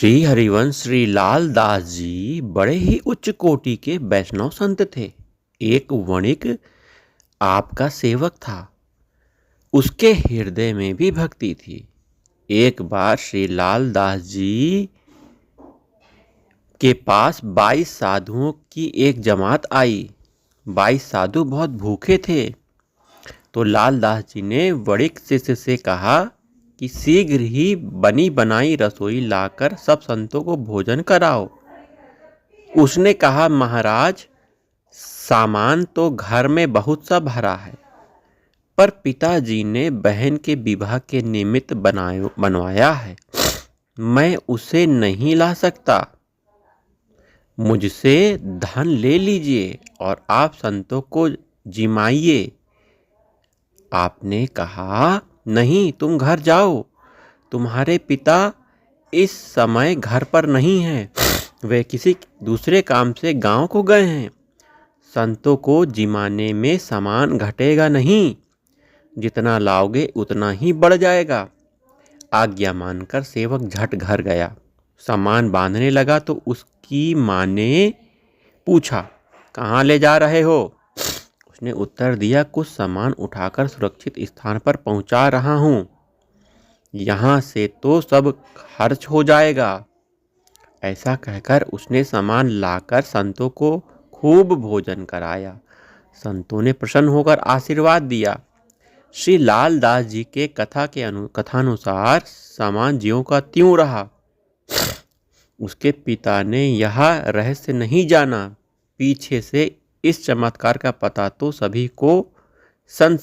श्री हरिवंश श्री लाल दास जी बड़े ही उच्च कोटि के वैष्णव संत थे। एक वणिक आपका सेवक था। उसके हृदय में भी भक्ति थी। एक बार श्री लाल दास जी के पास 22 साधुओं की एक जमात आई। 22 साधु बहुत भूखे थे। तो लाल दास जी ने वणिक शिष्य से कहा कि शीघ्र ही बनी बनाई रसोई लाकर सब संतों को भोजन कराओ। उसने कहा, महाराज, सामान तो घर में बहुत सा भरा है, पर पिताजी ने बहन के विवाह के निमित्त बनवाया है। मैं उसे नहीं ला सकता। मुझसे धन ले लीजिए और आप संतों को जिमाइए। आपने कहा, नहीं, तुम घर जाओ। तुम्हारे पिता इस समय घर पर नहीं हैं। वे किसी दूसरे काम से गांव को गए हैं। संतों को जिमाने में सामान घटेगा नहीं। जितना लाओगे उतना ही बढ़ जाएगा। आज्ञा मानकर सेवक झट घर गया। सामान बांधने लगा तो उसकी माँ ने पूछा, कहाँ ले जा रहे हो? उसने उत्तर दिया, कुछ सामान उठाकर सुरक्षित स्थान पर पहुंचा रहा हूं। यहाँ से तो सब खर्च हो जाएगा। ऐसा कहकर उसने सामान लाकर संतों को खूब भोजन कराया। संतों ने प्रसन्न होकर आशीर्वाद दिया। श्री लाल दास जी के कथानुसार सामान ज्यों का त्यों रहा। उसके पिता ने यह रहस्य नहीं जाना। पीछे से इस चमत्कार का पता तो सभी को संत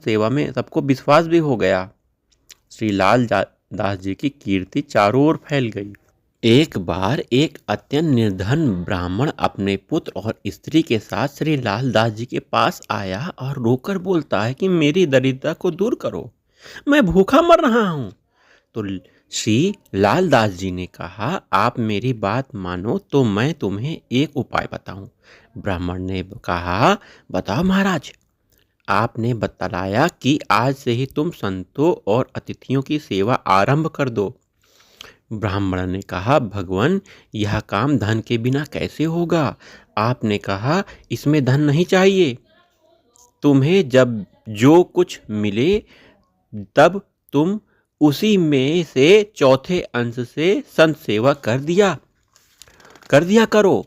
सेवा में सबको विश्वास भी हो गया। श्री लाल दास जी की कीर्ति चारों ओर फैल गई। एक बार एक अत्यंत निर्धन ब्राह्मण अपने पुत्र और स्त्री के साथ श्री लाल दास जी के पास आया और रोकर बोलता है कि मेरी दरिद्रता को दूर करो, मैं भूखा मर रहा हूँ। तो श्री लाल दास जी ने कहा, आप मेरी बात मानो तो मैं तुम्हें एक उपाय बताऊं। ब्राह्मण ने कहा, बताओ महाराज। आपने बतलाया कि आज से ही तुम संतों और अतिथियों की सेवा आरंभ कर दो। ब्राह्मण ने कहा, भगवान, यह काम धन के बिना कैसे होगा? आपने कहा, इसमें धन नहीं चाहिए। तुम्हें जब जो कुछ मिले तब तुम उसी में से चौथे अंश से संत सेवा कर दिया करो।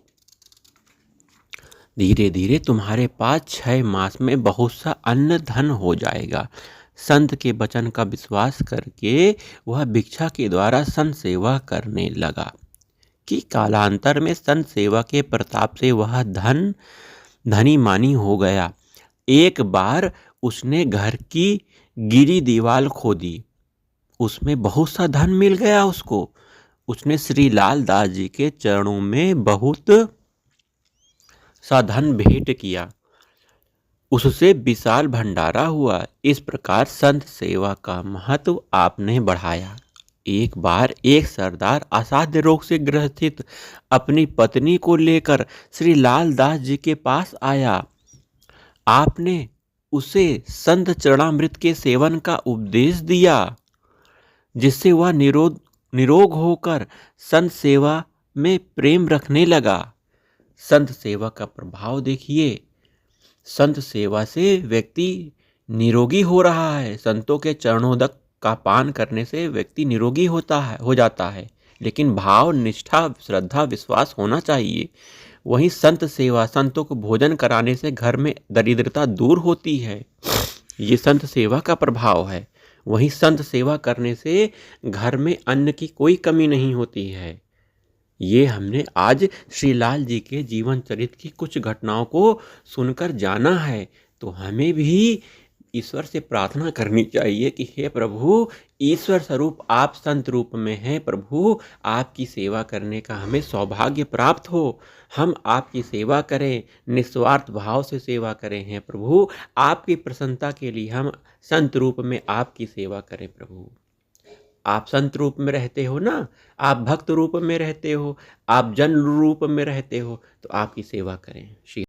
धीरे धीरे तुम्हारे पास 6 मास में बहुत सा अन्न धन हो जाएगा। संत के वचन का विश्वास करके वह भिक्षा के द्वारा संत सेवा करने लगा कि कालांतर में संत सेवा के प्रताप से वह धनी मानी हो गया। एक बार उसने घर की गिरी दीवार खोदी। उसमें बहुत सा धन मिल गया उसको। उसने श्री लाल दास जी के चरणों में बहुत सा धन भेंट किया। उससे विशाल भंडारा हुआ। इस प्रकार संत सेवा का महत्व आपने बढ़ाया। एक बार एक सरदार असाध्य रोग से ग्रसित अपनी पत्नी को लेकर श्री लाल दास जी के पास आया। आपने उसे संत चरणामृत के सेवन का उपदेश दिया, जिससे वह निरोग होकर संत सेवा में प्रेम रखने लगा। संत सेवा का प्रभाव देखिए। संत सेवा से व्यक्ति निरोगी हो रहा है। संतों के चरणोदक का पान करने से व्यक्ति निरोगी हो जाता है। लेकिन भाव, निष्ठा, श्रद्धा, विश्वास होना चाहिए। वहीं संत सेवा, संतों को भोजन कराने से घर में दरिद्रता दूर होती है। ये संत सेवा का प्रभाव है। वहीं संत सेवा करने से घर में अन्न की कोई कमी नहीं होती है। ये हमने आज श्री लाल जी के जीवन चरित्र की कुछ घटनाओं को सुनकर जाना है। तो हमें भी ईश्वर से प्रार्थना करनी चाहिए कि हे प्रभु, ईश्वर स्वरूप आप संत रूप में हैं। प्रभु, आपकी सेवा करने का हमें सौभाग्य प्राप्त हो। हम आपकी सेवा करें, निस्वार्थ भाव से सेवा करें। हैं प्रभु, आपकी प्रसन्नता के लिए हम संत रूप में आपकी सेवा करें। प्रभु, आप संत रूप में रहते हो ना, आप भक्त रूप में रहते हो, आप जन रूप में रहते हो, तो आपकी सेवा करें। श्री